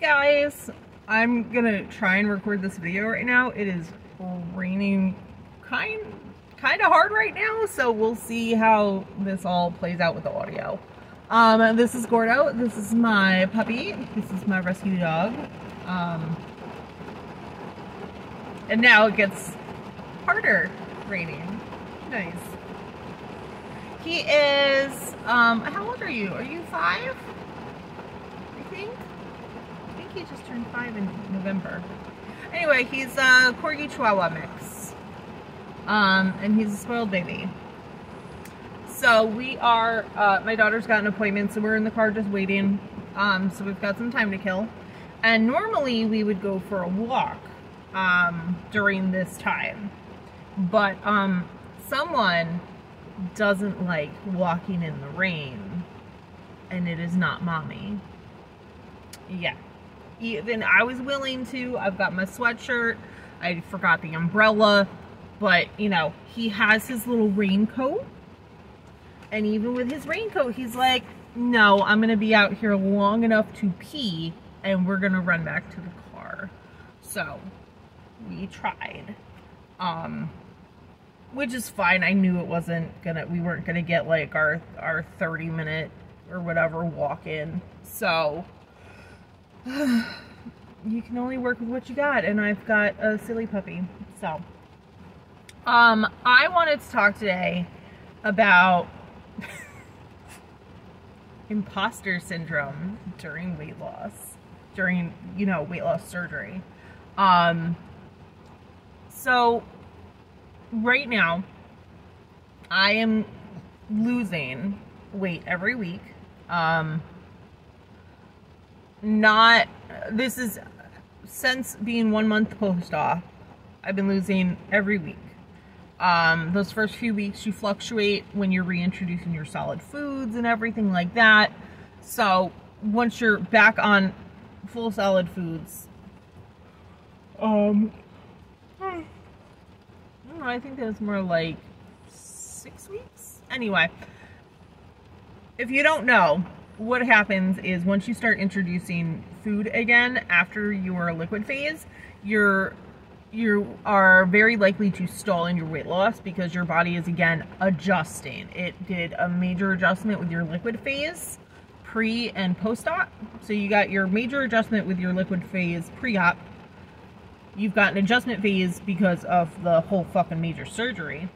Guys, I'm gonna try and record this video right now. It is raining kind of hard right now, so we'll see how this all plays out with the audio. This is Gordo. This is my puppy. This is my rescue dog. And now it gets harder raining. Nice. He is, how old are you? Are you 5? I think he just turned 5 in November. Anyway, he's a Corgi Chihuahua mix. And he's a spoiled baby. So we are, my daughter's got an appointment, so we're in the car just waiting. So we've got some time to kill. And normally we would go for a walk, during this time. But, someone doesn't like walking in the rain. And it is not mommy. Yeah. Even I was willing to. I've got my sweatshirt. I forgot the umbrella. But, you know, he has his little raincoat. And even with his raincoat, he's like, no, I'm going to be out here long enough to pee. And we're going to run back to the car. So, we tried. Which is fine. I knew it wasn't gonna, we weren't going to get like our 30-minute or whatever walk in. So, you can only work with what you got, and I've got a silly puppy. So, I wanted to talk today about imposter syndrome during weight loss, during, you know, weight loss surgery. So, right now, I am losing weight every week. This is since being 1 month post-op, I've been losing every week. Those first few weeks you fluctuate when you're reintroducing your solid foods and everything like that. So once you're back on full solid foods, I think that's more like 6 weeks. Anyway, if you don't know, what happens is once you start introducing food again after your liquid phase, you are very likely to stall in your weight loss because your body is again adjusting. It did a major adjustment with your liquid phase pre and post-op. So you got your major adjustment with your liquid phase pre-op. You've got an adjustment phase because of the whole fucking major surgery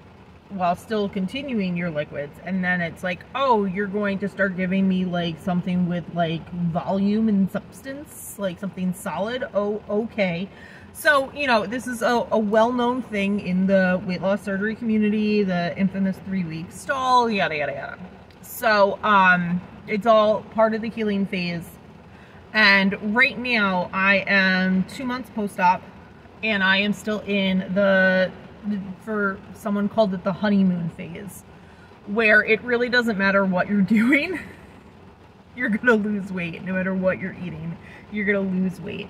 while still continuing your liquids. And then it's like, oh, you're going to start giving me like something with like volume and substance, like something solid. Oh, okay. So, you know, this is a well-known thing in the weight loss surgery community, the infamous 3-week stall, yada, yada, yada. So, it's all part of the healing phase. And right now I am 2 months post-op. And I am still in for someone called it the honeymoon phase, where it really doesn't matter what you're doing. You're going to lose weight. No matter what you're eating, you're going to lose weight.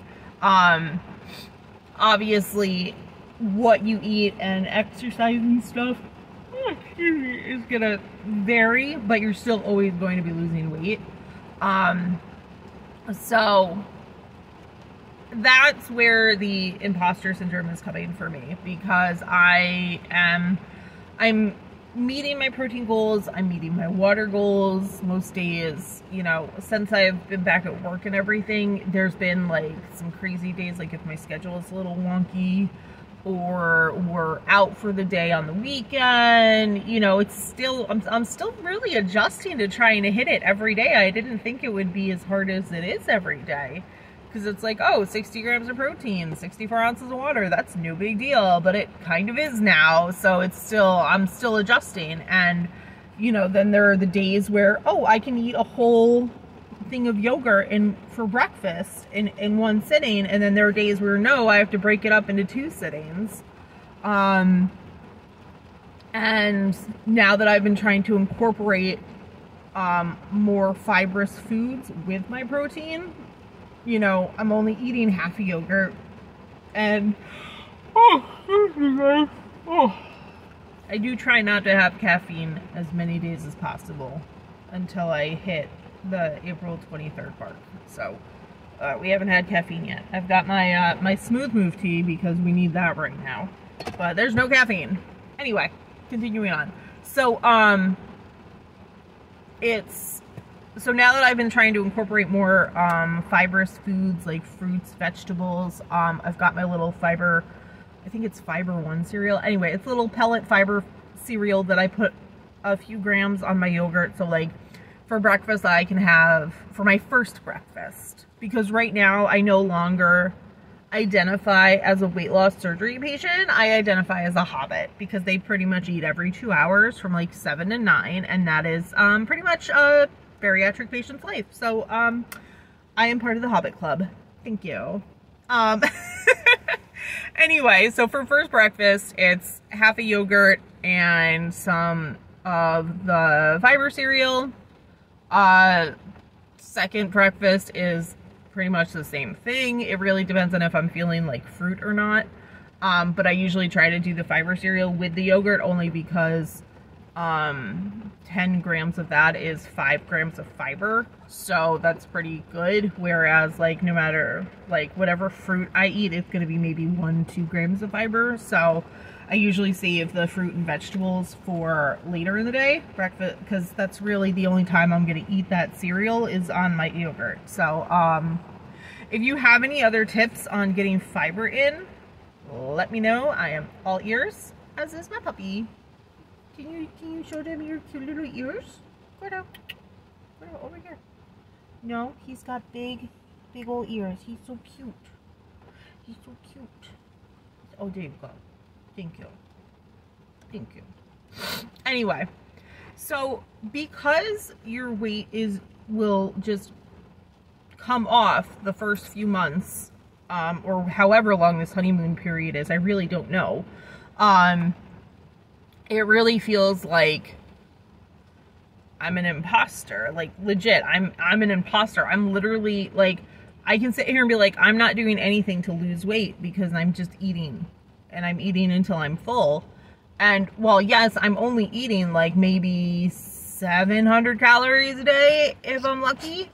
Obviously, what you eat and exercise and stuff is going to vary, but you're still always going to be losing weight. So that's where the imposter syndrome is coming for me, because I'm meeting my protein goals, I'm meeting my water goals most days. You know, since I've been back at work and everything, there's been like some crazy days, like if my schedule is a little wonky or we're out for the day on the weekend, you know, it's still, I'm still really adjusting to trying to hit it every day. I didn't think it would be as hard as it is every day. Because it's like, oh, 60 grams of protein, 64 ounces of water, that's no big deal. But it kind of is now. So it's still, I'm still adjusting. And, you know, then there are the days where, oh, I can eat a whole thing of yogurt for breakfast in one sitting. And then there are days where, no, I have to break it up into 2 sittings. And now that I've been trying to incorporate more fibrous foods with my protein, you know, I'm only eating half a yogurt, and I do try not to have caffeine as many days as possible until I hit the April 23rd mark. So, We haven't had caffeine yet. I've got my my smooth move tea because we need that right now. But there's no caffeine. Anyway, continuing on. So, so now that I've been trying to incorporate more fibrous foods like fruits, vegetables, I've got my little fiber, I think it's Fiber One cereal. Anyway, it's a little pellet fiber cereal that I put a few grams on my yogurt. So like for breakfast I can have, for my first breakfast, because right now I no longer identify as a weight loss surgery patient. I identify as a hobbit because they pretty much eat every 2 hours from like 7 to 9, and that is pretty much a bariatric patient's life. So I am part of the Hobbit Club. Thank you. Anyway, so for first breakfast, it's half a yogurt and some of the fiber cereal. Second breakfast is pretty much the same thing. It really depends on if I'm feeling like fruit or not. But I usually try to do the fiber cereal with the yogurt only because 10 grams of that is 5 grams of fiber. So that's pretty good. Whereas like no matter like whatever fruit I eat, it's going to be maybe 1-2 grams of fiber. So I usually save the fruit and vegetables for later in the day, breakfast, because that's really the only time I'm going to eat that cereal is on my yogurt. So if you have any other tips on getting fiber in, let me know. I am all ears, as is my puppy. Can you show them your cute little ears? Gordo, over here. No, he's got big old ears. He's so cute. He's so cute. Oh, there you go. Thank you. Thank you. Anyway, so because your weight will just come off the first few months, or however long this honeymoon period is, I really don't know. It really feels like I'm an imposter. Like legit, I'm an imposter. I'm literally like, I can sit here and be like, I'm not doing anything to lose weight because I'm just eating, and I'm eating until I'm full. And well, yes, I'm only eating like maybe 700 calories a day if I'm lucky.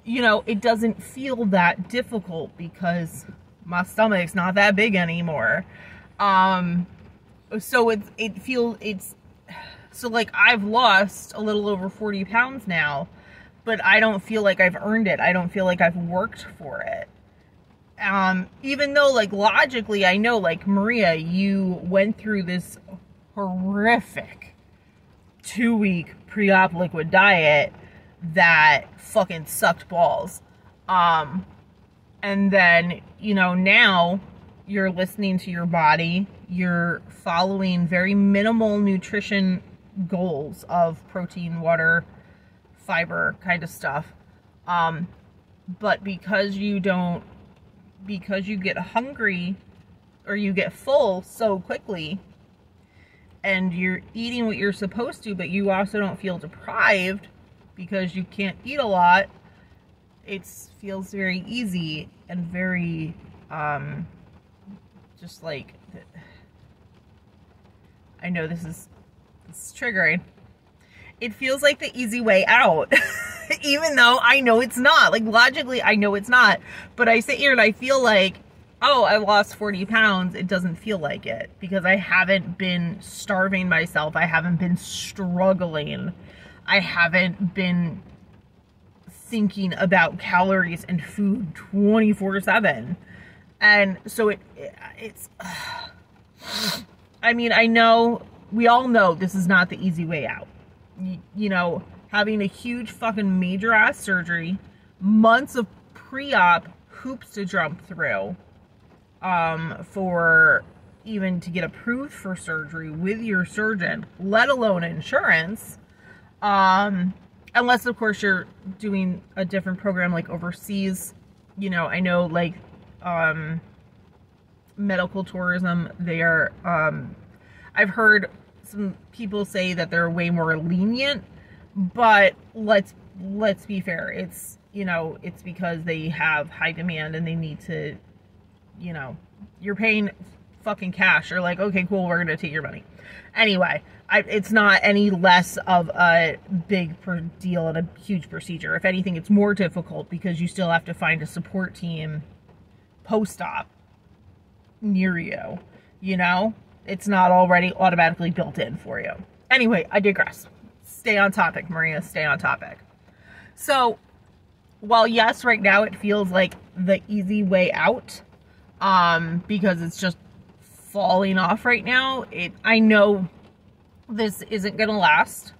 You know, it doesn't feel that difficult because my stomach's not that big anymore. So so like I've lost a little over 40 pounds now, but I don't feel like I've earned it. I don't feel like I've worked for it. Even though like logically I know, like, Maria, you went through this horrific 2-week pre-op liquid diet that fucking sucked balls. And then, you know, now you're listening to your body, you're following very minimal nutrition goals of protein, water, fiber kind of stuff. But because you get hungry or you get full so quickly and you're eating what you're supposed to, but you also don't feel deprived because you can't eat a lot, it feels very easy and very, just like, I know this is triggering. It feels like the easy way out, even though I know it's not. Like, logically, I know it's not. But I sit here and I feel like, oh, I lost 40 pounds. It doesn't feel like it because I haven't been starving myself. I haven't been struggling. I haven't been thinking about calories and food 24/7. And so it's, I mean, I know, we all know this is not the easy way out. You know, having a huge fucking major ass surgery, months of pre-op hoops to jump through, for even to get approved for surgery with your surgeon, let alone insurance. Unless of course you're doing a different program like overseas. You know, I know like, medical tourism, they are, I've heard some people say that they're way more lenient, but let's be fair. It's, you know, it's because they have high demand and they need to, you know, you're paying fucking cash. They're like, okay, cool, we're gonna take your money. Anyway, it's not any less of a big deal and a huge procedure. If anything, it's more difficult because you still have to find a support team post-op near you, you know? It's not already automatically built in for you. Anyway, I digress. Stay on topic, Maria, stay on topic. So, while yes, right now it feels like the easy way out, because it's just falling off right now, I know this isn't gonna last.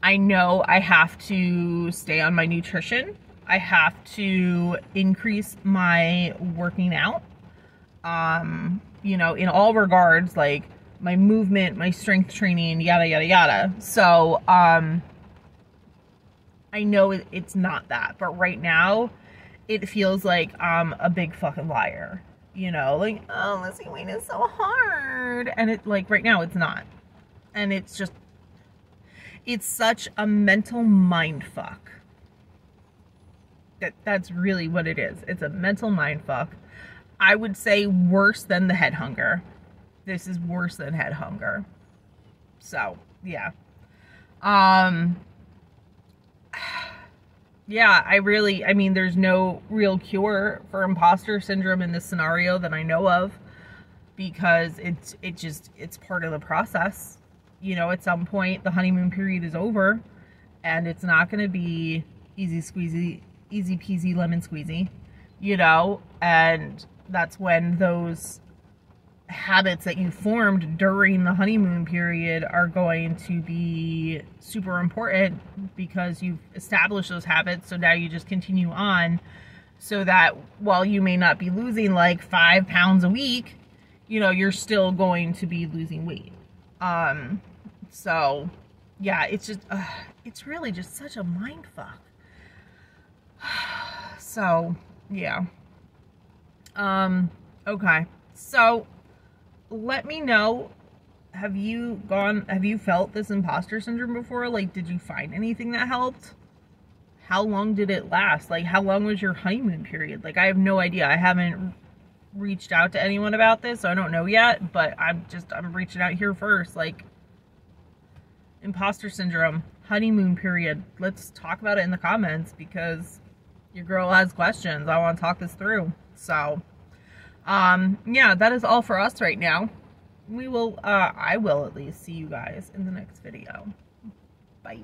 I know I have to stay on my nutrition. I have to increase my working out, you know, in all regards, like my movement, my strength training, yada, yada, yada. So, I know it's not that, but right now it feels like I'm a big fucking liar. You know, like, oh, losing weight is so hard. And it, like, right now it's not. And it's just, it's such a mental mind fuck. That's really what it is. It's a mental mind fuck. I would say worse than the head hunger. This is worse than head hunger. So, yeah. Yeah, I mean, there's no real cure for imposter syndrome in this scenario that I know of, because it's part of the process. You know, at some point the honeymoon period is over and it's not going to be easy peasy lemon squeezy, you know, and that's when those habits that you formed during the honeymoon period are going to be super important, because you've established those habits. So now you just continue on, so that while you may not be losing like 5 pounds a week, you know, you're still going to be losing weight. So yeah, it's just, it's really just such a mind fuck. So yeah. Okay. So let me know, have you felt this imposter syndrome before? Like, did you find anything that helped? How long did it last? Like, how long was your honeymoon period? Like, I have no idea. I haven't reached out to anyone about this, so I don't know yet, but I'm reaching out here first. Like, imposter syndrome, honeymoon period. Let's talk about it in the comments, because your girl has questions. I want to talk this through. So, yeah, that is all for us right now. I will at least see you guys in the next video. Bye.